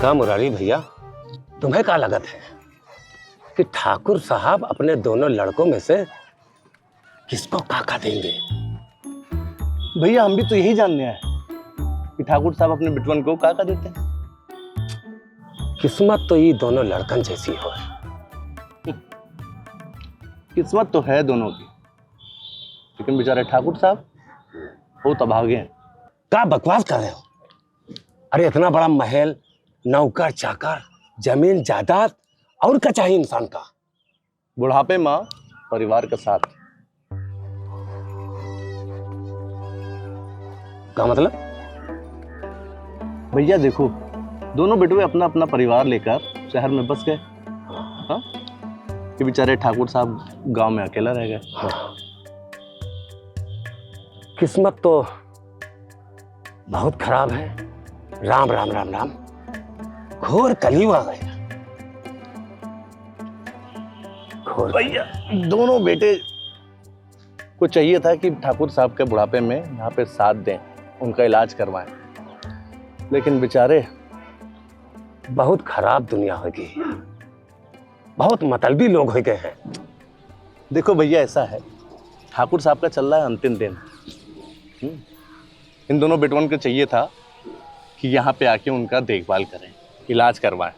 क्या मुरारी भैया, तुम्हें क्या लगत है कि ठाकुर साहब अपने दोनों लड़कों में से किसको काका देंगे? भैया हम भी तो यही जानने आए कि ठाकुर साहब अपने बिटवन को काका देते हैं। किस्मत तो ये दोनों लड़कन जैसी हो। किस्मत तो है दोनों की, लेकिन बेचारे ठाकुर साहब बहुत अभागे हैं। क्या बकवास कर रहे हो? अरे इतना बड़ा महल, नौकर चाकर, जमीन जायदाद, और क्या चाहिए इंसान का? बुढ़ापे माँ परिवार का साथ। क्या मतलब? भैया देखो, दोनों बेटवे अपना अपना परिवार लेकर शहर में बस गए। हाँ, ये बेचारे ठाकुर साहब गांव में अकेला रह गए। हाँ। किस्मत तो बहुत खराब है। राम राम राम राम, घोर कलयुग आ गया। भैया दोनों बेटे को चाहिए था कि ठाकुर साहब के बुढ़ापे में यहाँ पे साथ दें, उनका इलाज करवाएं, लेकिन बेचारे बहुत खराब दुनिया होगी, बहुत मतलबी लोग हो गए हैं। देखो भैया ऐसा है, ठाकुर साहब का चल रहा है अंतिम दिन। इन दोनों बेटवन को चाहिए था कि यहाँ पे आके उनका देखभाल करें, इलाज करवाएं,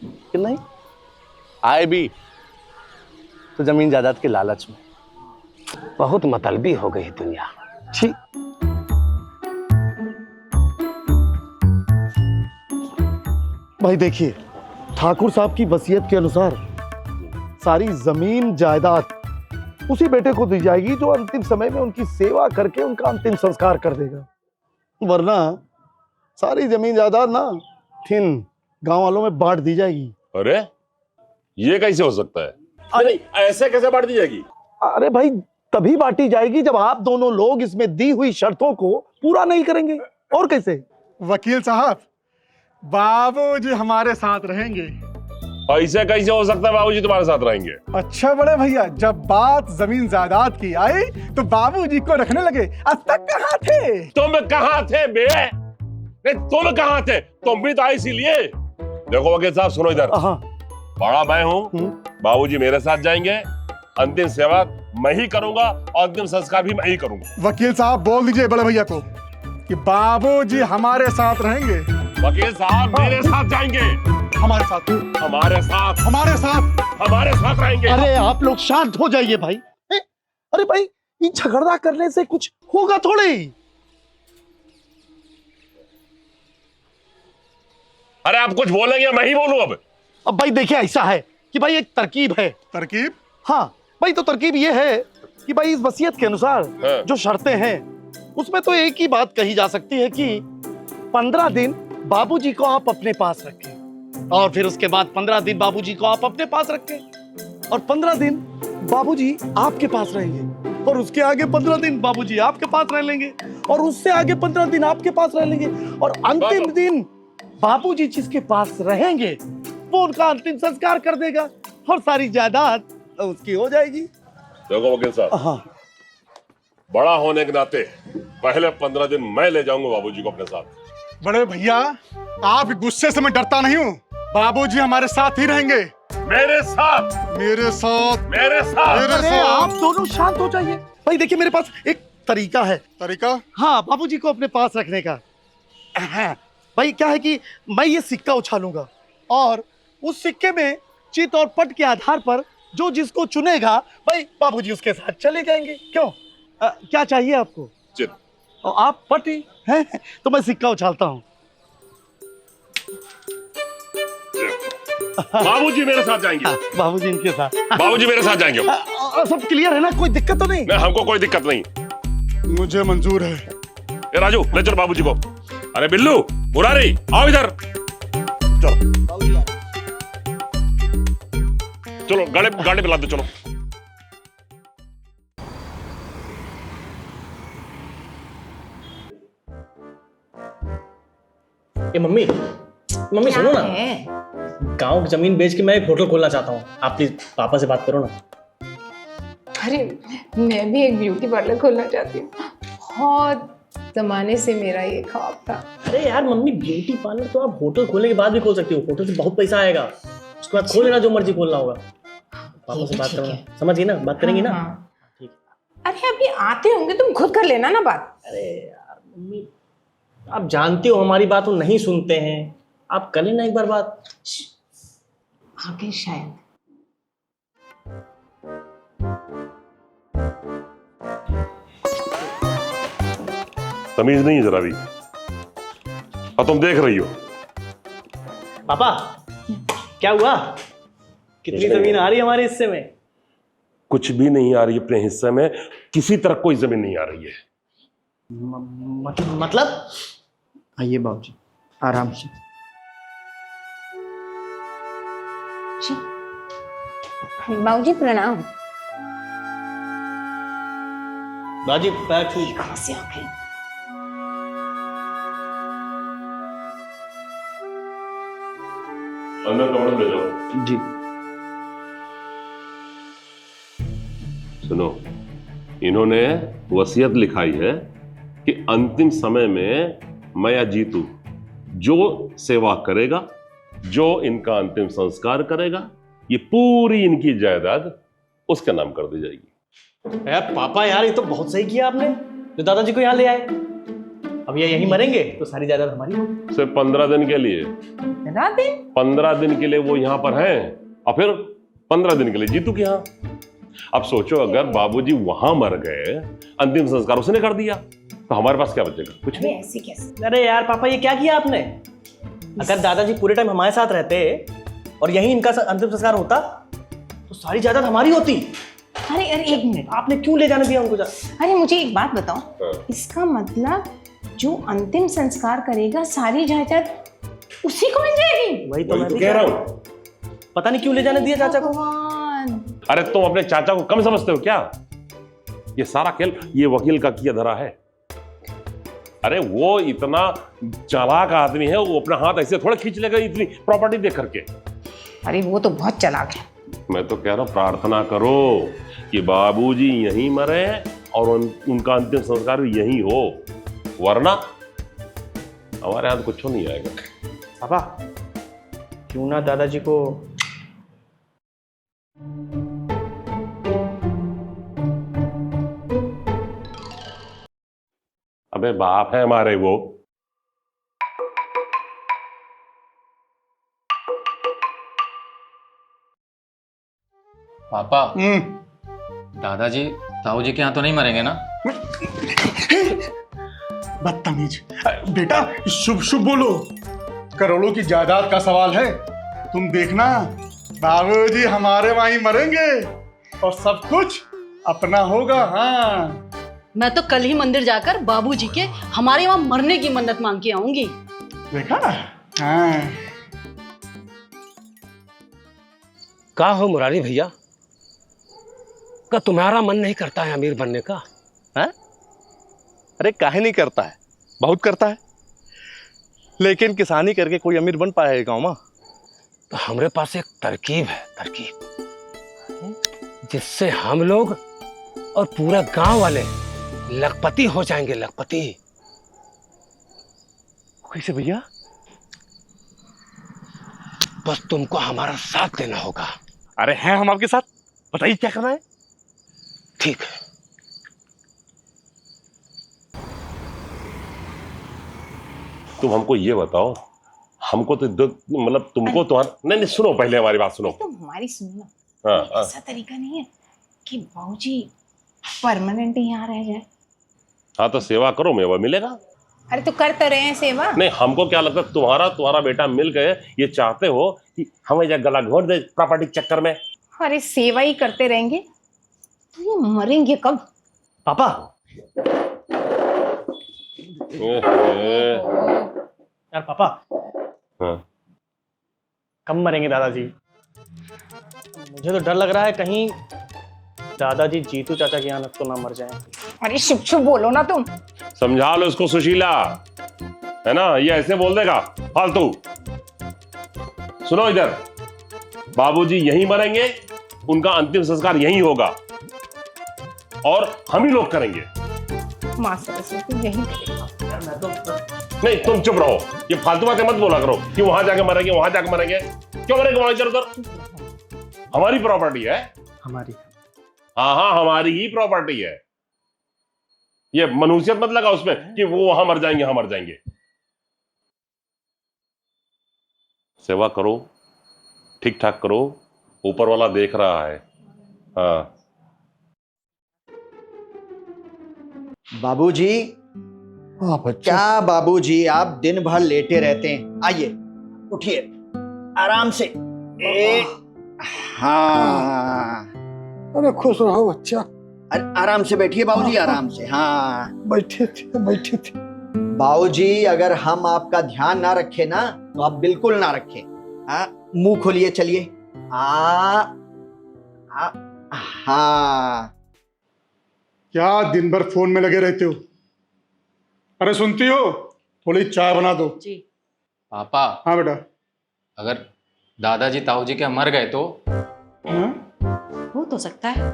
कि नहीं आए भी तो जमीन जायदाद के लालच में। बहुत मतलबी हो गई दुनिया। ठीक। भाई देखिए, ठाकुर साहब की वसीयत के अनुसार सारी जमीन जायदाद उसी बेटे को दी जाएगी जो अंतिम समय में उनकी सेवा करके उनका अंतिम संस्कार कर देगा। वरना सारी जमीन जायदाद ना थिन गांव वालों में बांट दी जाएगी। अरे ये कैसे हो सकता है? अरे ऐसे कैसे बांट दी जाएगी? अरे भाई तभी बांटी जाएगी जब आप दोनों लोग इसमें दी हुई शर्तों को पूरा नहीं करेंगे। और कैसे? वकील साहब, बाबूजी हमारे साथ रहेंगे। ऐसे कैसे हो सकता है बाबूजी तुम्हारे साथ रहेंगे? अच्छा बड़े भैया, जब बात जमीन जायदाद की आई तो बाबूजी को रखने लगे। अब तक कहाँ थे? तुम कहाँ थे बे? नहीं तुम कहाँ थे? तुम भी तो आई इसीलिए। देखो वकील साहब सुनो इधर, बड़ा मैं हूँ, बाबूजी मेरे साथ जाएंगे, अंतिम सेवा मैं ही करूंगा और अंतिम संस्कार भी मैं ही करूंगा। वकील साहब बोल दीजिए बड़े भैया को कि बाबूजी हमारे साथ रहेंगे। वकील साहब मेरे साथ जाएंगे, हमारे साथ, हमारे साथ, हमारे साथ, हमारे साथ रहेंगे। अरे आप लोग शांत हो जाइए भाई। अरे भाई ये झगड़ा करने से कुछ होगा थोड़ी। अरे आप कुछ बोलेंगे मैं ही बोलूं अब भाई देखिए ऐसा है कि भाई एक तरकीब है। तरकीब? हाँ भाई, तो तरकीब ये है कि भाई इस वसीयत के अनुसार जो शर्तें हैं उसमें तो एक ही बात कही जा सकती है कि 15 दिन बाबूजी को आप अपने पास रखें, और फिर उसके बाद 15 दिन बाबूजी को आप अपने पास रखें, और 15 दिन बाबूजी आपके पास रहेंगे, और उसके आगे 15 दिन बाबूजी आपके पास रह लेंगे, और उससे आगे 15 दिन आपके पास रह लेंगे, और अंतिम दिन बाबूजी जिसके पास रहेंगे वो उनका अंतिम संस्कार कर देगा और सारी जायदाद उसकी हो जाएगी। देखो वकील साहब, हाँ, बड़ा होने के नाते पहले 15 दिन मैं ले जाऊंगा बाबूजी को अपने साथ। बड़े भैया आप गुस्से से मैं डरता नहीं हूँ, बाबूजी हमारे साथ ही रहेंगे। मेरे साथ, मेरे साथ, मेरे साथ, मेरे अरे साथ। आप दोनों शांत हो जाइए। भाई देखिए मेरे पास एक तरीका है। तरीका? हाँ, बाबूजी को अपने पास रखने का। हाँ, भाई क्या है कि मैं ये सिक्का उछालूंगा और उस सिक्के में चित और पट के आधार पर जो जिसको चुनेगा भाई बाबूजी उसके साथ चले जाएंगे। क्यों? क्या चाहिए आपको? चित। और आप पटी हैं तो मैं सिक्का उछालता हूँ। बाबूजी मेरे साथ जाएंगे। बाबूजी इनके साथ। बाबूजी मेरे साथ जाएंगे। सब क्लियर है ना? कोई दिक्कत तो नहीं? नहीं, हमको कोई दिक्कत नहीं। मुझे मंजूर है। ए राजू ले चलो बाबूजी को। अरे बिल्लू, मुरारी आओ इधर। चलो गाड़ी पे लाद दो, चलो। ए मम्मी, मम्मी सुनो ना, गांव की जमीन बेच के मैं एक होटल खोलना चाहता हूँ। आप प्लीज पापा से बात करो ना। अरे मैं भी एक ब्यूटी पार्लर खोलना चाहती हूँ। बहुत जमाने से मेरा ये ख्वाब था। अरे यार मम्मी, ब्यूटी पार्लर तो आप होटल खोलने के बाद भी खोल सकती हो। होटल से बहुत पैसा आएगा, उसके बाद खोल लेना जो मर्जी खोलना होगा। पापा से बात करना, समझ गई ना? बात करेंगी ना? ठीक। अरे अभी आते होंगे, तुम खुद कर लेना ना बात। अरे यार मम्मी, आप जानती हो हमारी बात वो नहीं सुनते हैं, आप कर लेना एक बार बात। आगे शायद। तमीज नहीं है जरा भी, और तुम देख रही हो। पापा क्या हुआ? कितनी जमीन आ रही है हमारे हिस्से में? कुछ भी नहीं आ रही अपने हिस्से में, किसी तरह कोई जमीन नहीं आ रही है। मतलब? आइए बाबूजी, आराम से। बाबूजी प्रणाम। बाजी पैर छू। कहाँ से आ गए? अंदर कमरे में ले जाओ। जी। सुनो, इन्होंने वसीयत लिखाई है कि अंतिम समय में मैं या जीतू जो सेवा करेगा, जो इनका अंतिम संस्कार करेगा, ये पूरी इनकी जायदाद उसके नाम कर दी जाएगी। यार पापा यार, ये तो बहुत सही किया आपने, जो दादाजी को यहाँ ले आए। अब ये यहीं मरेंगे तो सारी जायदाद हमारी होगी। सिर्फ 15 दिन के लिए। 15 दिन के लिए वो यहाँ पर हैं, और फिर 15 दिन के लिए जीतू के यहाँ। अब सोचो, अगर बाबूजी वहां मर गए, अंतिम संस्कार उसने कर दिया, तो हमारे पास क्या बचेगा? कुछ नहीं। ऐसे कैसे? अरे यार पापा, ये क्या किया आपने? अगर दादाजी पूरे टाइम हमारे साथ रहते और यहीं इनका अंतिम संस्कार होता तो सारी जायदाद हमारी होती। अरे अरे एक मिनट, आपने क्यों ले जाने दिया उनको? अरे मुझे एक बात बताओ, इसका मतलब जो अंतिम संस्कार करेगा सारी जायदाद उसी को मिल जाएगी? वही तो मैं तो कह रहा हूँ। पता नहीं क्यों ले जाने दिया चाचा को। अरे तुम अपने चाचा को कम समझते हो क्या? ये सारा खेल ये वकील का किया धरा है। अरे वो इतना चालाक आदमी है, वो अपना हाथ ऐसे थोड़ा खींच लेगा इतनी प्रॉपर्टी देख करके। अरे वो तो बहुत चालाक है। मैं तो कह रहा हूं, प्रार्थना करो कि बाबूजी यहीं मरे और उनका अंतिम संस्कार भी यहीं हो, वरना हमारे हाथ कुछ नहीं आएगा। पापा क्यों ना दादाजी को अबे बाप है हमारे वो। पापा, दादाजी ताऊजी के यहाँ तो नहीं मरेंगे ना? बदतमीज बेटा, शुभ शुभ बोलो। करोड़ों की जायदाद का सवाल है, तुम देखना बाबूजी हमारे वहीं मरेंगे और सब कुछ अपना होगा। हाँ, मैं तो कल ही मंदिर जाकर बाबूजी के हमारे वहां मरने की मन्नत मांग के आऊंगी। देखा ना? हाँ। का हो मुरारी भैया, का तुम्हारा मन नहीं करता है अमीर बनने का? है? अरे काहे नहीं करता है, बहुत करता है, लेकिन किसानी करके कोई अमीर बन पाया है गाँव में? तो हमारे पास एक तरकीब है, तरकीब जिससे हम लोग और पूरा गांव वाले लखपति हो जाएंगे, लखपति। कैसे भैया? बस तुमको हमारा साथ देना होगा। अरे हैं हम आपके साथ, बताइए क्या करना है। ठीक है, तुम हमको ये बताओ, हमको तो मतलब तुमको तो नहीं, सुनो पहले हमारी बात सुनो। तुम हमारी सुनो। हाँ, ऐसा तरीका नहीं है कि बाबूजी परमानेंट यहाँ रह जाए। हाँ तो सेवा करो, मेवा मिलेगा। अरे तो कर तो रहे हैं सेवा। नहीं, हमको क्या लगता है तुम्हारा बेटा मिल गए, ये चाहते हो कि हमें या गला घोट दे प्रॉपर्टी के चक्कर में। अरे सेवा ही करते रहेंगे तो ये मरेंगे कब? पापा यार पापा, हाँ। कब मरेंगे दादाजी? मुझे तो डर लग रहा है कहीं दादाजी जीतू चाचा की यहाँ तो ना मर जाएं। अरे शुभ शुभ बोलो ना तुम। समझा लो इसको सुशीला, है ना? ये ऐसे बोल देगा फालतू। सुनो इधर, बाबूजी यहीं मरेंगे, उनका अंतिम संस्कार यहीं होगा और हम ही लोग करेंगे। माँ सरस्वती यही करेगा। नहीं तुम चुप रहो, ये फालतू बातें मत बोला करो कि वहां जाके मरेंगे, वहां जाके मरेंगे। क्यों मरेंगे वहां इधर उधर? हमारी प्रॉपर्टी है। हमारी। हाँ हाँ, हमारी ही प्रॉपर्टी है। ये मनुष्यत मत लगा उसमें कि वो वहां मर जाएंगे, हम मर जाएंगे। सेवा करो, ठीक ठाक करो, ऊपर वाला देख रहा है। हाँ बाबूजी। क्या बाबूजी, आप दिन भर लेटे रहते हैं? आइए, उठिए, आराम से। हाँ, अरे खुश रहो बच्चा। अरे आराम से बैठिए बाबूजी, आराम से। हाँ, बैठे थे। बाबूजी, अगर हम आपका ध्यान ना रखें ना, तो आप बिल्कुल ना रखें। हाँ, मुंह खोलिए, चलिए। हाँ। क्या दिन भर फोन में लगे रहते हो? अरे सुनती हो, थोड़ी चाय बना दो। जी। पापा, हाँ बेटा। अगर दादाजी ताऊजी के मर गए तो? हो तो सकता है।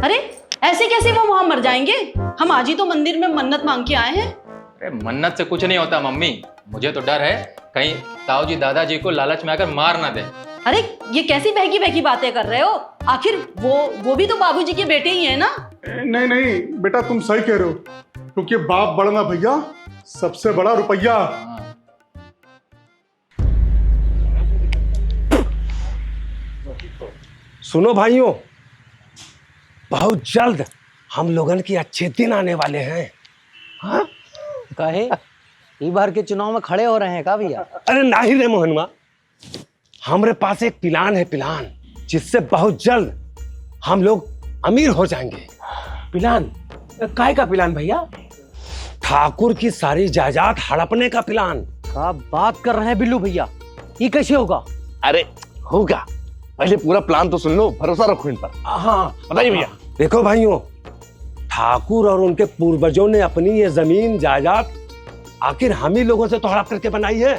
अरे ऐसे कैसे वो वहां मर जाएंगे? हम आज ही तो मंदिर में मन्नत मांग के आए हैं। अरे मन्नत से कुछ नहीं होता मम्मी, मुझे तो डर है कहीं ताऊजी दादाजी को लालच में आकर मार ना दे। अरे ये कैसी बहकी बहकी बातें कर रहे हो? आखिर वो भी तो बाबूजी के बेटे ही है ना। नहीं बेटा, तुम सही कह रहे हो, क्योंकि बाप बड़ा ना भैया, सबसे बड़ा रुपया। सुनो भाइयों, बहुत जल्द हम लोगन की अच्छे दिन आने वाले हैं। हाँ? काहे इस बार के चुनाव में खड़े हो रहे हैं का भैया? अरे नहीं रे मोहनवा, हमारे पास एक प्लान है, प्लान जिससे बहुत जल्द हम लोग अमीर हो जाएंगे। प्लान? काय का प्लान भैया? ठाकुर की सारी जायदाद हड़पने का प्लान। क्या बात कर रहे हैं बिल्लू भैया, ये कैसे होगा? अरे होगा, पहले पूरा प्लान तो सुन लो, भरोसा रखो इन पर। हाँ बताइए भैया। देखो भाइयों, ठाकुर और उनके पूर्वजों ने अपनी ये जमीन जायदाद आखिर हम ही लोगों से तो हड़प करके बनाई है।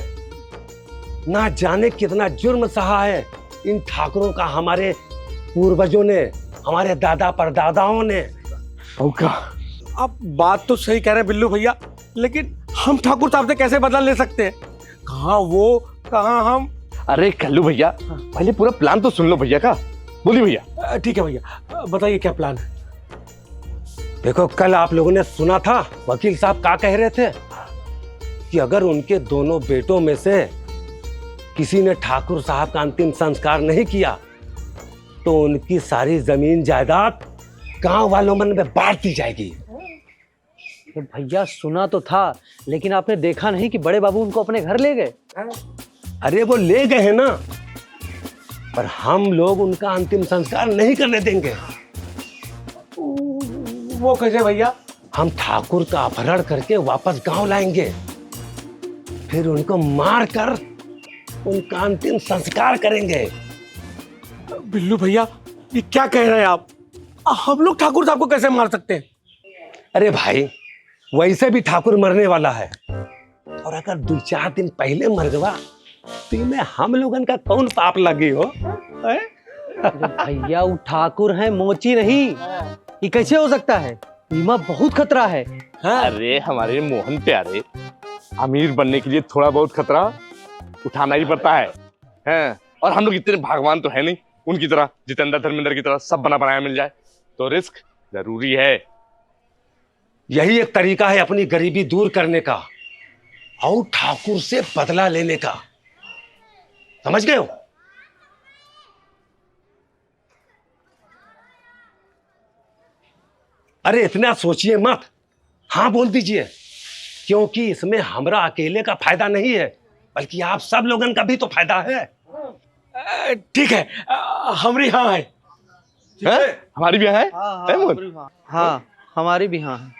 ना जाने कितना जुर्म सहा है इन ठाकुरों का हमारे पूर्वजों ने, हमारे दादा परदादाओं ने। आप बात तो सही कह रहे हैं बिल्लू भैया, लेकिन हम ठाकुर साहब से कैसे बदला ले सकते हैं? कहाँ वो, कहाँ हम? अरे कल्लू भैया, पहले पूरा प्लान तो सुन लो भैया का। बोलिए भैया। ठीक है भैया, बताइए क्या प्लान है? देखो, कल आप लोगों ने सुना था वकील साहब क्या कह रहे थे कि अगर उनके दोनों बेटों में से किसी ने ठाकुर साहब का अंतिम संस्कार नहीं किया तो उनकी सारी जमीन जायदाद गांव वालों में बांट दी जाएगी। तो भैया सुना तो था, लेकिन आपने देखा नहीं कि बड़े बाबू उनको अपने घर ले गए? अरे वो ले गए हैं ना, पर हम लोग उनका अंतिम संस्कार नहीं करने देंगे। वो कैसे भैया? हम ठाकुर का अपहरण करके वापस गांव लाएंगे, फिर उनको मार कर उनका अंतिम संस्कार करेंगे। बिल्लू भैया, ये क्या कह रहे हैं आप? हम लोग ठाकुर साहब को कैसे मार सकते हैं? अरे भाई, वैसे भी ठाकुर मरने वाला है, और अगर 2-4 दिन पहले मर गया तो इनमें हम लोगन का कौन पाप लगी हो? भैया वो ठाकुर है, मोची नहीं। ये कैसे हो सकता है? बीमा बहुत खतरा है। अरे हमारे मोहन प्यारे, अमीर बनने के लिए थोड़ा बहुत खतरा उठाना ही पड़ता है, हैं? और हम लोग इतने भगवान तो है नहीं उनकी तरह, जितेंद्र धर्मेंद्र की तरह सब बना बनाया मिल जाए, तो रिस्क जरूरी है। यही एक तरीका है अपनी गरीबी दूर करने का और ठाकुर से बदला लेने का। समझ गए हो? अरे इतना सोचिए मत, हाँ बोल दीजिए, क्योंकि इसमें हमरा अकेले का फायदा नहीं है, बल्कि आप सब लोगन का भी तो फायदा है। ठीक है, हमारी हाँ है। हमारी भी है। हाँ, हमारी भी हाँ है,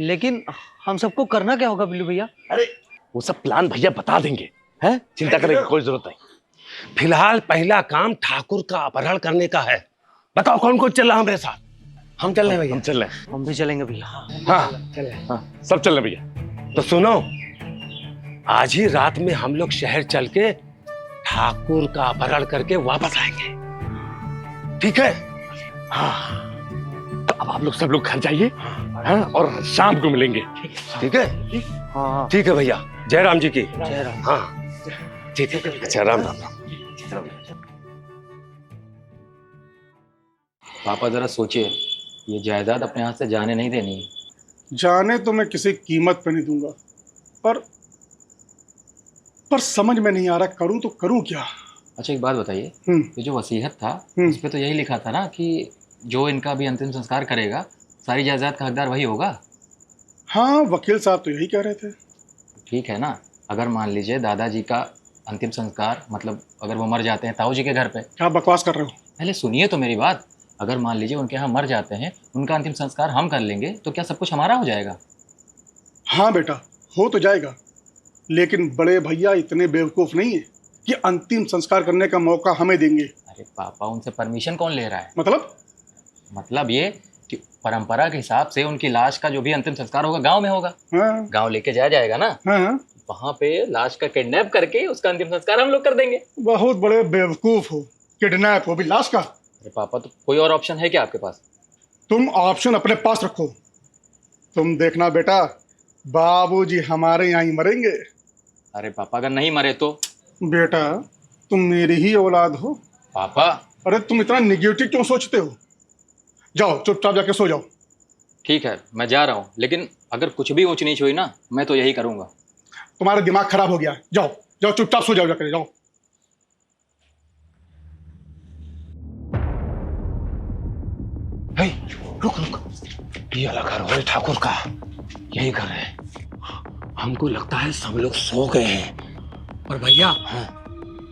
लेकिन हम सबको करना क्या होगा बिल्लू भैया? अरे वो सब प्लान भैया बता देंगे, हैं? चिंता करने की कोई जरूरत नहीं। फिलहाल पहला काम ठाकुर का अपहरण करने का है। बताओ कौन कौन चल रहा हमारे साथ? हम चल रहे हैं भैया। हम चल रहे हैं। हम भी चलेंगे भैया। हाँ, हाँ, सब चल रहे हैं भैया। तो सुनो, आज ही रात में हम लोग शहर चल के ठाकुर का अपहरण करके वापस आएंगे, ठीक है? हाँ, तो अब आप लोग सब लोग घर जाइए, हाँ, और शाम को मिलेंगे। ठीक है? हाँ ठीक है भैया, जय राम जी की। जय राम। हाँ ठीक है, अच्छा राम राम। पापा जरा सोचिए, ये जायदाद अपने हाथ से जाने नहीं देनी है। जाने तो मैं किसी कीमत पे नहीं दूंगा, पर समझ में नहीं आ रहा करूं तो करूं क्या। अच्छा एक बात बताइए, ये जो वसीयत था उस पे तो यही लिखा था ना कि जो इनका भी अंतिम संस्कार करेगा सारी जायदाद का हकदार वही होगा। हाँ, वकील साहब तो यही कह रहे थे। ठीक है ना, अगर मान लीजिए दादाजी का अंतिम संस्कार, मतलब अगर वो मर जाते हैं ताऊ जी के घर पे। क्या बकवास कर रहे हो? पहले सुनिए तो मेरी बात। अगर मान लीजिए उनके यहाँ मर जाते हैं, उनका अंतिम संस्कार हम कर लेंगे, तो क्या सब कुछ हमारा हो जाएगा? हाँ बेटा, हो तो जाएगा, लेकिन बड़े भैया इतने बेवकूफ नहीं है कि अंतिम संस्कार करने का मौका हमें देंगे। अरे पापा, उनसे परमिशन कौन ले रहा है? मतलब ये कि परंपरा के हिसाब से उनकी लाश का जो भी अंतिम संस्कार होगा गांव में होगा। हाँ, गांव लेके जाया जाएगा ना, हाँ, वहां पे लाश का किडनैप करके उसका अंतिम संस्कार हम लोग कर देंगे। बहुत बड़े बेवकूफ हो, किडनैप हो भी लाश का। अरे पापा, तो कोई और ऑप्शन है क्या आपके पास? तुम ऑप्शन अपने पास रखो। तुम देखना बेटा, बाबूजी हमारे यहाँ ही मरेंगे। अरे पापा, अगर नहीं मरे तो? बेटा, तुम मेरी ही औलाद हो। पापा। अरे तुम इतना निगेटिव क्यों सोचते हो? जाओ चुपचाप जाके सो जाओ। ठीक है, मैं जा रहा हूँ, लेकिन अगर कुछ भी ऊंच नीच हुई ना, मैं तो यही करूंगा। तुम्हारा दिमाग खराब हो गया है। जाओ जाओ चुपचाप सो जाओ, जाकर जाओ। रुक रुक, ये वाला घर हमारे ठाकुर का, यही घर है। हमको लगता है सब लोग सो गए हैं। पर भैया,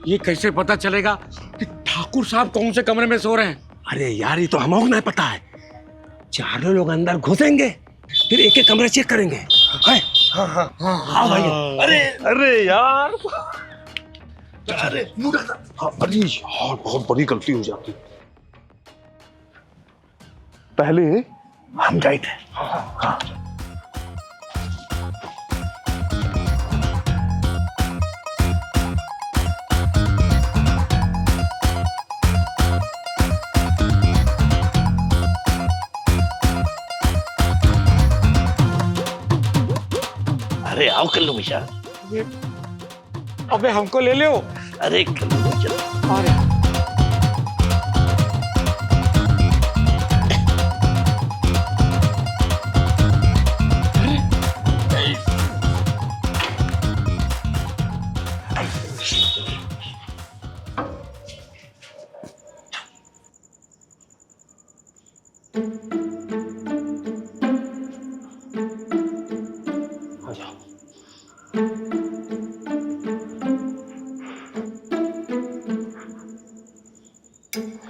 ये कैसे पता चलेगा कि ठाकुर साहब कौन से कमरे में सो रहे हैं? अरे यार, ये तो हमको नहीं पता है। चारों लोग अंदर घुसेंगे, फिर एक एक कमरे चेक करेंगे। हाँ हाँ हाँ भैया। अरे यार, अरे यार, बहुत बड़ी गलती हो जाती। पहले हम गए थे। अरे आओ कल्लू मिशा। अबे हमको ले लो। अरे कल्लू मिशा,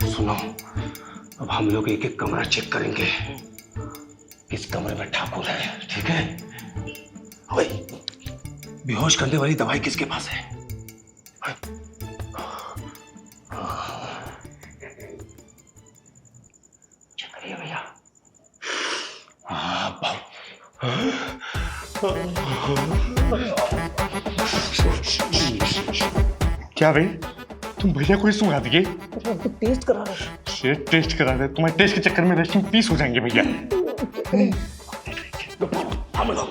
सुनो, अब हम लोग एक एक कमरा चेक करेंगे, किस कमरे में ठाकुर है। ठीक है? ओए, बेहोश करने वाली दवाई किसके पास है? चेक करिए भैया। क्या भाई, तुम भैया को ही सुना दिए? टेस्ट करा रहे। टेस्ट करा रहे? तुम्हारे टेस्ट के चक्कर में रेस्ट इन पीस हो जाएंगे भैया। हम लोग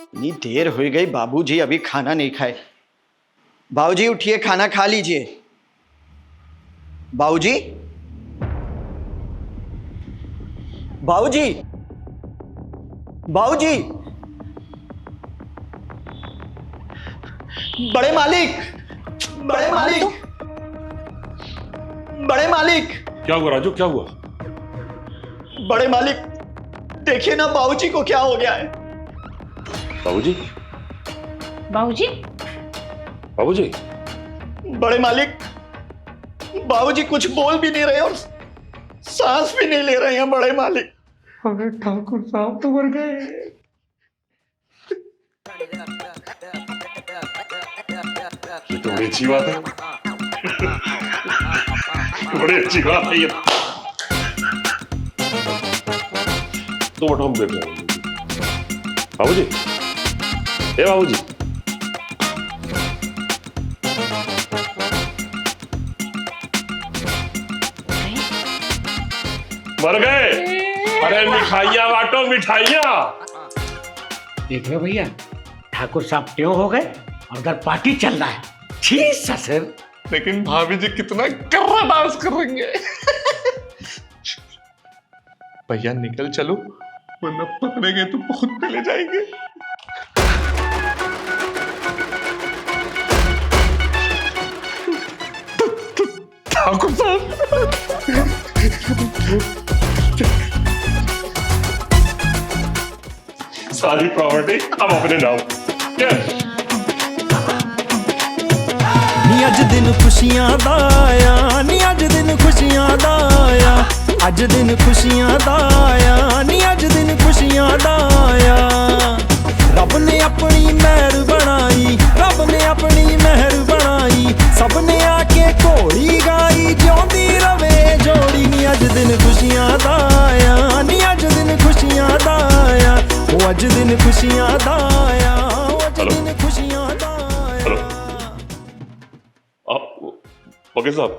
इतनी देर हो गई, बाबूजी अभी खाना नहीं खाए। बाबूजी उठिए, खाना खा लीजिए। बाबूजी, बाबूजी, बाबूजी, बड़े मालिक, बड़े मालिक, बड़े मालिक। क्या हुआ राजू, क्या हुआ? बड़े मालिक, देखिए ना बाबूजी को क्या हो गया है। बाबूजी, बाबूजी, बाबूजी, बड़े मालिक, बाबूजी कुछ बोल भी नहीं रहे और सांस भी नहीं ले रहे हैं बड़े मालिक। अरे ठाकुर साहब तो मर गए। ये तो बड़ी अच्छी बात है। बड़ी अच्छी बात है ये। तो हम देख लेंगे। बाबूजी, ए बाबूजी, मर गए। अरे मिठाइयाँ बांटो, मिठाइयाँ। देख रहे हो भैया, ठाकुर साहब ट्यों हो गए और उधर पार्टी चल रहा है। ठीक ससुर। लेकिन भाभी जी कितना कर्रा डांस करेंगे। भैया निकल चलो, वरना पकड़ेंगे तो बहुत पहले जाएंगे। ठाकुर साहब, सारी प्रॉपर्टी अब अपने नाम। नी अज दिन खुशियां दा आया, नी अज दिन खुशियां दा आया, अज दिन खुशियां दा आया, नी अज दिन खुशियां दा आया। रब ने अपनी मेहर बनाई, रब ने अपनी मेहर बनाई, सबने आके घोड़ी गाई, जिउंदी रवे जोड़ी। नी अज दिन खुशियां दा आया, नी अज दिन खुशियां दा आया, ओ अज दिन खुशियां दा आया, ओ अज दिन खुशियां दा आया। वकील साहब,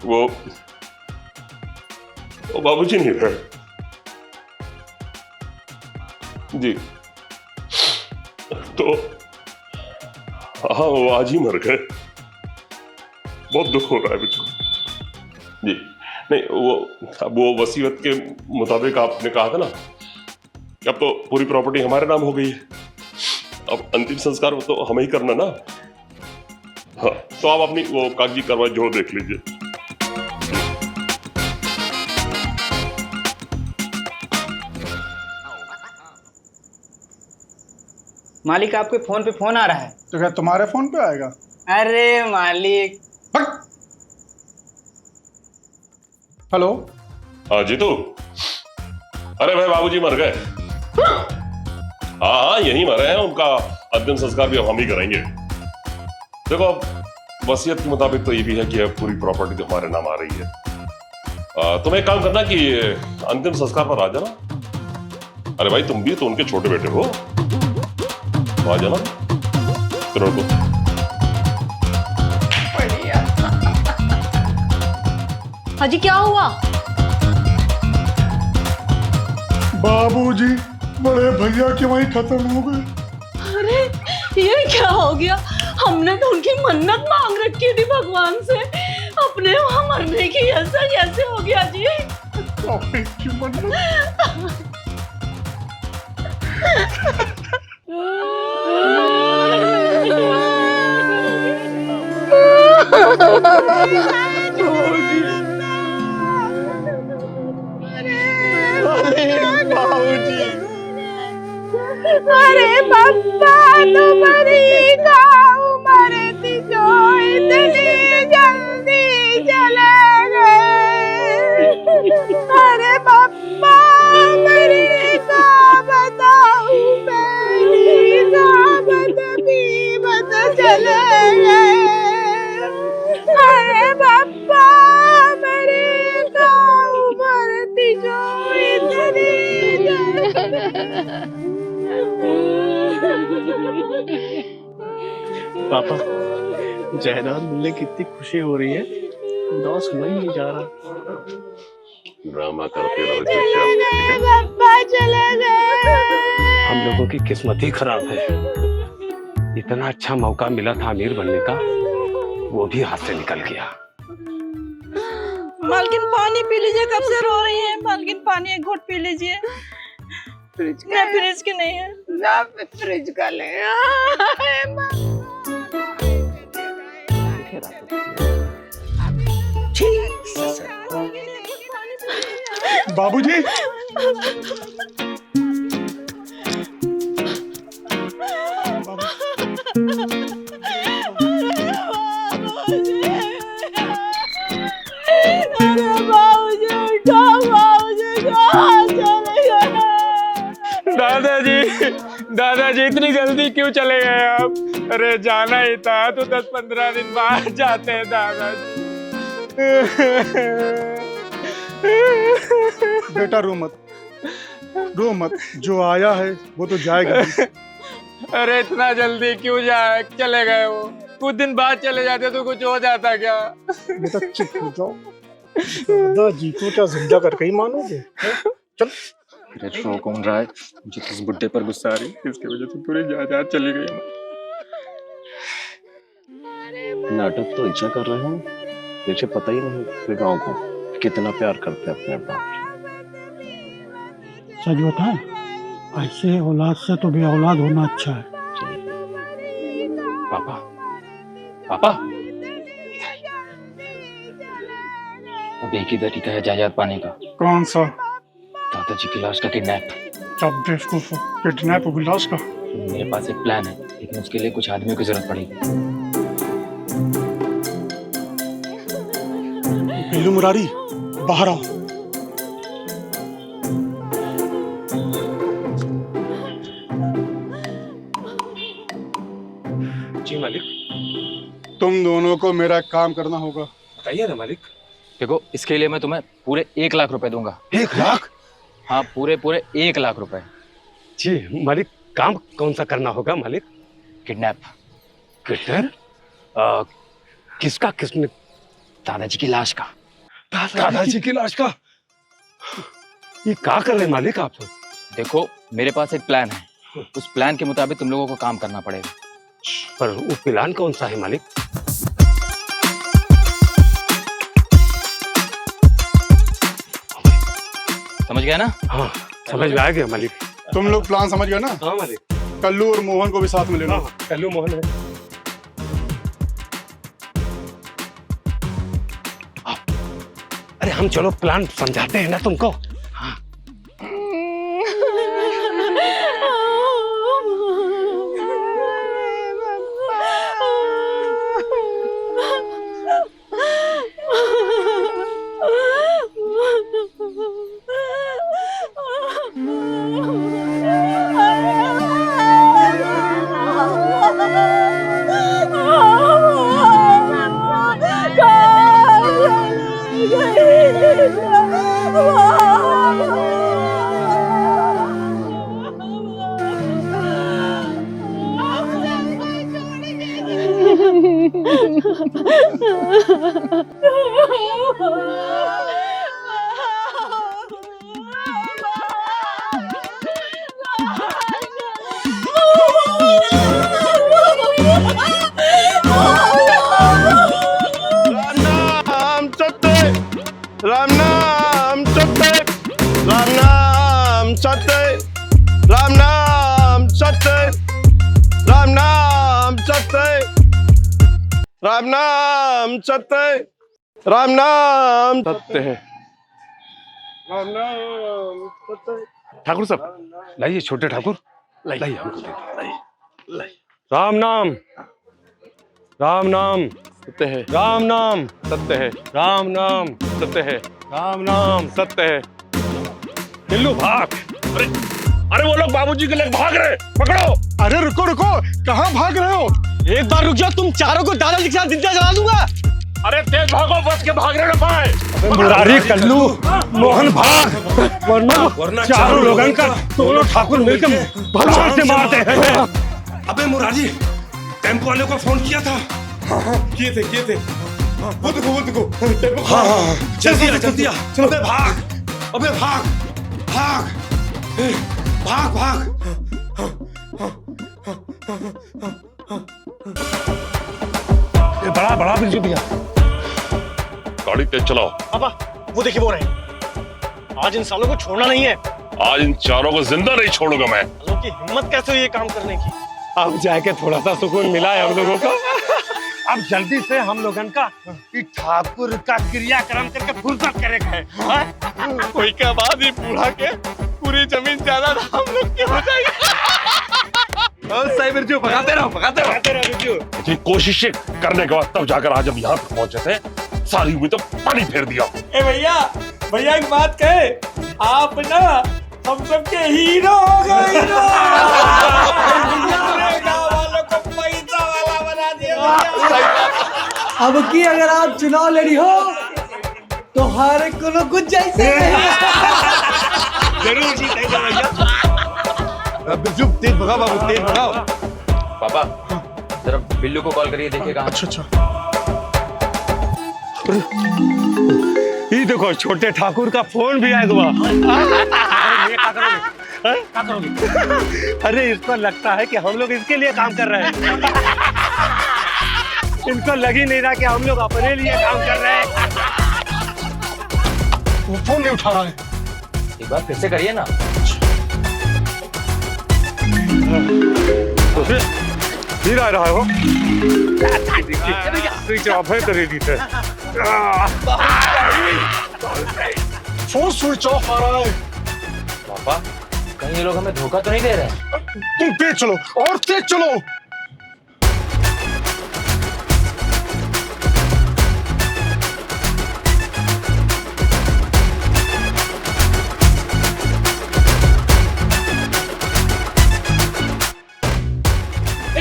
वो बाबूजी नहीं रहे जी, तो हाँ वो आज ही मर गए। बहुत दुख हो रहा है मुझको जी। नहीं वो वसीयत के मुताबिक आपने कहा था ना, अब तो पूरी प्रॉपर्टी हमारे नाम हो गई है, अब अंतिम संस्कार तो हमें ही करना ना। हाँ, तो आप अपनी वो कागजी कार्रवाई जो देख लीजिए। मालिक, आपके फोन पे फोन आ रहा है। तो क्या तुम्हारे फोन पे आएगा? अरे मालिक। हेलो। हाँ जीतू, अरे भाई बाबूजी मर गए। हाँ यही मरे हैं, उनका अंतिम संस्कार भी अब हम ही करेंगे। देखो अब वसीयत के मुताबिक तो ये भी है कि अब पूरी प्रॉपर्टी तो हमारे नाम आ रही है। तुम एक काम करना कि अंतिम संस्कार पर आ जाना। अरे भाई तुम भी तो उनके छोटे बेटे हो, तो आ जाना। हाजी क्या हुआ? बाबूजी बड़े भैया के वहीं खत्म हो गए। अरे ये क्या हो गया? हमने तो उनकी मन्नत मांग रखी थी भगवान से, अपने वहां मरने की, ऐसा कैसे हो गया जी? की मन्नत? अरे पप्पा तुम्हारी गाँव मरती जो इतनी जल्दी चले गए। अरे पप्पा मेरी गाँव बताऊं, मेरी गाँव भी मत चले गए। अरे पप्पा मेरी गाँव मरती जो इतनी पापा, जायदाद मिलने की कितनी खुशी हो रही है, दौर समझ नहीं जा रहा। ड्रामा करते रहो। पापा चले गए। हम लोगों की किस्मत ही खराब है। इतना अच्छा मौका मिला था अमीर बनने का, वो भी हाथ से निकल गया। मालकिन पानी पी लीजिए, कब से रो रही हैं। मालकिन पानी एक घूंट पी लीजिए। फ्रिज की नहीं है ना, फ्रिज का ले। बाबूजी दादाजी इतनी जल्दी क्यों चले गए आप? अरे जाना ही था तो 10-15 दिन बाद जाते हैं दादाजी। बेटा रो मत, रो मत, जो आया है वो तो जाएगा। अरे इतना जल्दी क्यों जाए, चले गए वो, कुछ दिन बाद चले जाते तो कुछ हो जाता क्या। बेटा चुप हो जाओ, दादाजी को क्या जिंदा करके ही मानोगे? चल। अरे रो कौन रहा है, मुझे तो इस बुड्ढे पर गुस्सा आ रही है, इसकी वजह से पूरी जायदाद चली गई। नाटक तो ऐसा कर रहे हैं जैसे पता ही नहीं पूरे गांव को कितना प्यार करते हैं अपने बाप से। सच बताएं, ऐसे औलाद से तो भी औलाद होना अच्छा है। पापा, पापा, अब एक ही तरीका है जायदाद पाने का। कौन सा? दादाजी की लाश का किडनैप। जब बेवकूफ हो, किडनैप हो लाश का। मेरे पास एक प्लान है, लेकिन उसके लिए कुछ आदमियों की जरूरत पड़ेगी। बिल्लू मुरारी, बाहर आओ। जी मालिक। तुम दोनों को मेरा काम करना होगा। बताइए ना मालिक। देखो, इसके लिए मैं तुम्हें पूरे 1 लाख रुपए दूंगा। 1 लाख? हाँ, पूरे 1 लाख रुपए। जी मालिक, काम कौन सा करना होगा मालिक? किडनैप। किडनैप? किसका? किसने? दादाजी की लाश का। दादाजी की लाश का? ये क्या कर रहे मालिक आप? देखो, मेरे पास एक प्लान है, उस प्लान के मुताबिक तुम लोगों को काम करना पड़ेगा। पर वो प्लान कौन सा है मालिक? समझ गया ना? हाँ, समझ में आ गया मालिक। तुम लोग प्लान समझ गए ना? हाँ मालिक। कल्लू और मोहन को भी साथ में ले लो। कल्लू मोहन है। अरे हम चलो प्लान समझाते हैं ना तुमको। हाँ। राम नाम सत्य, राम नाम सत्य, राम नाम सत्य, राम नाम सत्य, राम नाम सत्य, राम नाम सत्य है, राम नाम सत्य। ठाकुर साहब लाइए, छोटे ठाकुर लाइए हमको लाइए। राम नाम, राम नाम सत्य है, राम नाम सत्य है, राम नाम सत्य है, राम नाम सत्य है। बिल्लू भाग। अरे वो लोग बाबूजी के लिए भाग रहे, पकड़ो। अरे रुको रुको, कहाँ भाग रहे हो? एक बार रुक जाओ, तुम चारों को दादाजी के साथ जिंदा जला दूंगा। अरे तेज भागो, बच के भागने न पाए। मुरारी, कल्लू, मोहन भाग, वरना चारों लोगों का दोनों ठाकुर मिलकर भगवान से मारते हैं। अबे मुरारी, टेम्पो वाले को फोन किया था? किए थे। वो देखो टेम्पो। हाँ, जल्दी आ। अबे भाग, अबे भाग, भाग, भाग, भाग। ये बड़ा बिल्जू भैया, गाड़ी तेज चलाओ। पापा, वो देखिए वो रहे। आज इन सालों को छोड़ना नहीं है। आज इन चारों को जिंदा नहीं छोड़ूंगा मैं। लोगों की हिम्मत कैसे हुई ये काम करने की? अब जाके थोड़ा सा सुकून मिला है हम लोगों को। अब जल्दी से हम लोगन का ठाकुर का क्रियाक्रम करके फुर्सत करेगा है। कोई क्या बात ही बूढ़ा के पूरी जमीन जायदाद हम लोग की हो जाएगी। सही बिरजू, भगाते रहो बिरजू। इतनी कोशिशें करने के बाद तब जाकर आज हम यहाँ तक पहुंचे थे, सारी उम्मीद तो पानी फेर दिया। ए भैया एक बात कहे, आप ना हम सबके हीरो हो गए। हीरो गाँव वालों को पैसा वाला बना दिया। अब की अगर आप चुनाव लड़ी हो तो हर को कुछ जैसे जरूर जीतेगा भैया। बिरजू तेज भगाओ बाबू, तेज भगाओ। पापा जरा बिल्लू को कॉल करिए, देखिए कहाँ। अच्छा। ये देखो छोटे ठाकुर का फोन भी आया हुआ। अरे इसको लगता है कि हम लोग इसके लिए काम कर रहे हैं। इनको लग ही नहीं रहा कि हम लोग अपने लिए काम कर रहे हैं। वो फोन नहीं उठा रहा है। एक बार फिर से करिए ना। फिर आ रहा है वो। स्विच ऑफ है तो रेडी थे। फोन स्विच ऑफ आ रहा है। पापा कहीं ये लोग हमें धोखा तो नहीं दे रहे? तुम तेज चलो और तेज चलो।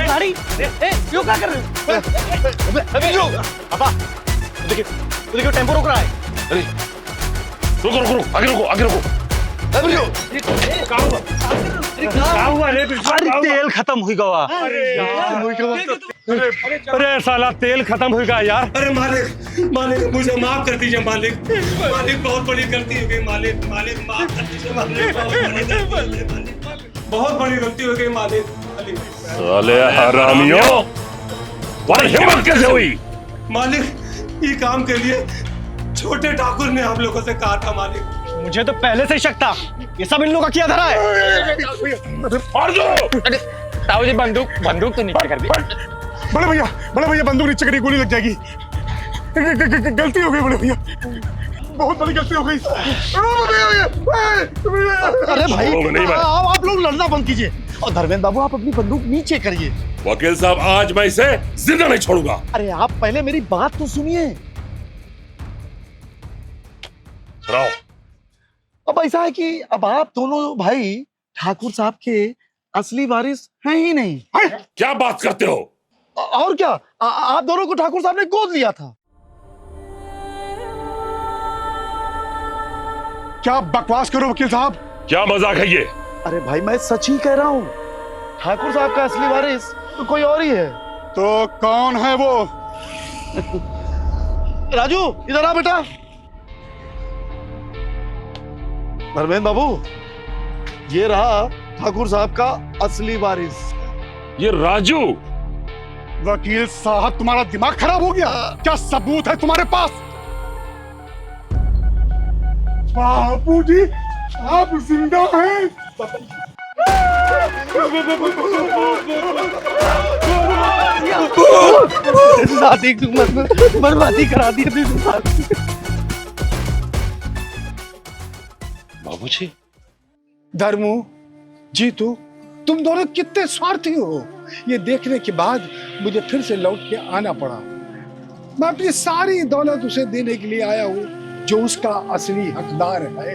गाड़ी क्यों क्या कर रहे हो? पापा देखिए टेम्पो रुक रहा है। अरे रुको रुको रुको, आगे रुको आगे रुको। क्या हुआ रे? अरे तेल खत्म हुई गवा। अरे साला तेल खत्म हो गया यार। अरे मालिक मालिक मुझे माफ कर दीजिए मालिक। मालिक बहुत बड़ी गलती हो गई मालिक। मालिक माफ कर दीजिए मालिक। बहुत बड़ी गलती हो गई मालिक। साले हरामियों, तुम्हारी हिम्मत कैसे हुई? मालिक ये काम के लिए छोटे ठाकुर ने आप लोगों से कहा था मालिक। मुझे तो पहले से ही शक था, ये सब इन लोगों का किया धरा है। मार दो। अरे ताऊ जी बंदूक तो नीचे कर दी। बड़े भैया बंदूक नीचे करी, गोली लग जाएगी। गलती हो गई बड़े भैया, बहुत बड़ी गलती हो गई। अरे भाई नहीं भाई। आप लोग लड़ना बंद कीजिए और धर्मेंद्र बाबू आप अपनी बंदूक नीचे करिए। वकील साहब आज मैं इसे जिंदा नहीं छोड़ूंगा। अरे आप पहले मेरी बात तो सुनिए। सुनाओ। अब ऐसा है कि अब आप दोनों भाई ठाकुर साहब के असली वारिस हैं ही नहीं। क्या बात करते हो? और क्या आप दोनों को ठाकुर साहब ने गोद लिया था। क्या बकवास करो वकील साहब? क्या मजाक है ये? अरे भाई मैं सच ही कह रहा हूँ, ठाकुर साहब का असली वारिस तो कोई और ही है। तो कौन है वो? राजू इधर आ बेटा। धर्मेंद्र बाबू ये रहा ठाकुर साहब का असली वारिस। ये राजू? वकील साहब तुम्हारा दिमाग खराब हो गया? क्या सबूत है तुम्हारे पास? बाबूजी आप जिंदा हैं? शादी बर्बादी करा दी बाबूजी। धर्मू जीतू तुम दोनों कितने स्वार्थी हो, ये देखने के बाद मुझे फिर से लौट के आना पड़ा। मैं अपनी सारी दौलत उसे देने के लिए आया हूं जो उसका असली हकदार है।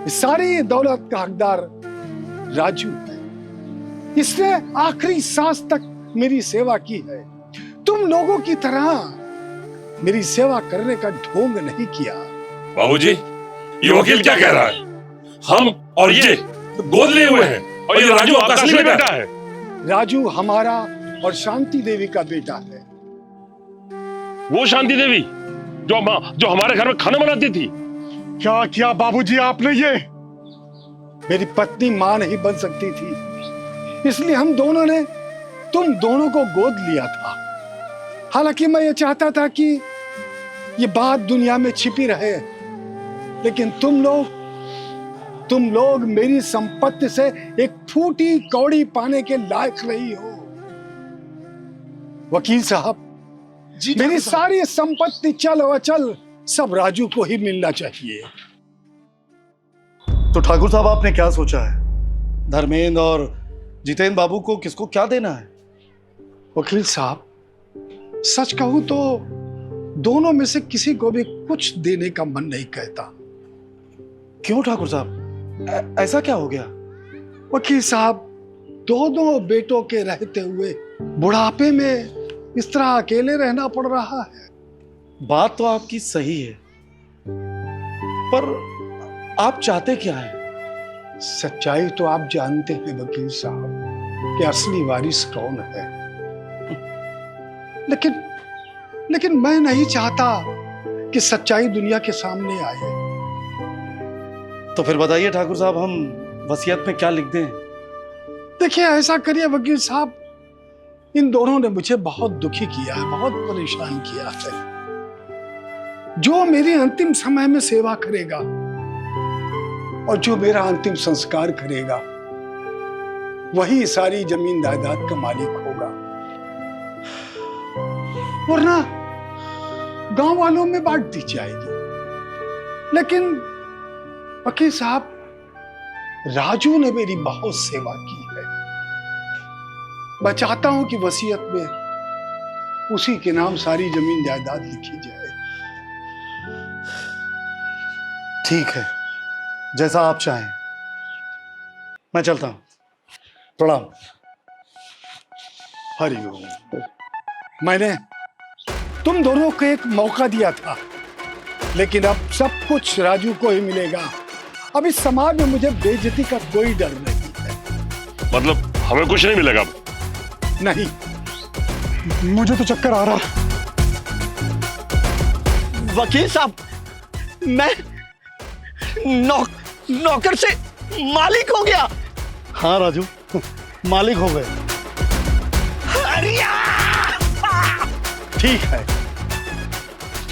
इस सारी दौलत का हकदार राजू है। इसने आखिरी सांस तक मेरी सेवा की है। तुम लोगों की तरह मेरी सेवा करने का ढोंग नहीं किया। बाबूजी ये वकील क्या कह रहा है? हम और ये गोद लिए हुए हैं और ये राजू आपका असली बेटा है। राजू हमारा और शांति देवी का बेटा है। वो शांति देवी जो हमारे घर में खाना बनाती थी। क्या किया बाबूजी आपने? ये मेरी पत्नी मां नहीं बन सकती थी, इसलिए हम दोनों ने तुम दोनों को गोद लिया था। हालांकि मैं ये चाहता था कि ये बात दुनिया में छिपी रहे, लेकिन तुम लोग मेरी संपत्ति से एक फूटी कौड़ी पाने के लायक नहीं हो। वकील साहब मेरी सारी संपत्ति चल अचल सब राजू को ही मिलना चाहिए। तो ठाकुर साहब आपने क्या सोचा है? धर्मेंद्र और जितेंद्र बाबू को किसको क्या देना है? वकील साहब सच कहूं तो दोनों में से किसी को भी कुछ देने का मन नहीं कहता। क्यों ठाकुर साहब, ऐसा क्या हो गया? वकील साहब दोनों बेटों के रहते हुए बुढ़ापे में इस तरह अकेले रहना पड़ रहा है। बात तो आपकी सही है, पर आप चाहते क्या है? सच्चाई तो आप जानते हैं वकील साहब कि असली वारिस कौन है। लेकिन मैं नहीं चाहता कि सच्चाई दुनिया के सामने आए। तो फिर बताइए ठाकुर साहब, हम वसीयत में क्या लिख दें? देखिए, ऐसा करिए वकील साहब, इन दोनों ने मुझे बहुत दुखी किया है, बहुत परेशान किया है। जो मेरी अंतिम समय में सेवा करेगा और जो मेरा अंतिम संस्कार करेगा, वही सारी जमीन जायदाद का मालिक होगा, वरना गांव वालों में बांट दी जाएगी। लेकिन वकील साहब, राजू ने मेरी बहुत सेवा की है। मैं चाहता हूं कि वसीयत में उसी के नाम सारी जमीन जायदाद लिखी जाए। ठीक है, जैसा आप चाहें। मैं चलता हूं। प्रणाम। हरिओम। मैंने तुम दोनों को एक मौका दिया था, लेकिन अब सब कुछ राजू को ही मिलेगा। अब इस समाज में मुझे बेइज्जती का कोई डर नहीं है। मतलब हमें कुछ नहीं मिलेगा? नहीं, मुझे तो चक्कर आ रहा। वकील साहब, मैं नौकर से मालिक हो गया। हाँ राजू, मालिक हो गए। ठीक है,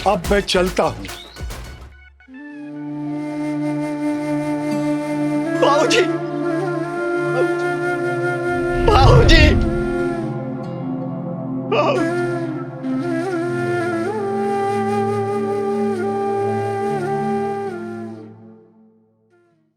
अब मैं चलता हूं। बाबूजी, बाबूजी,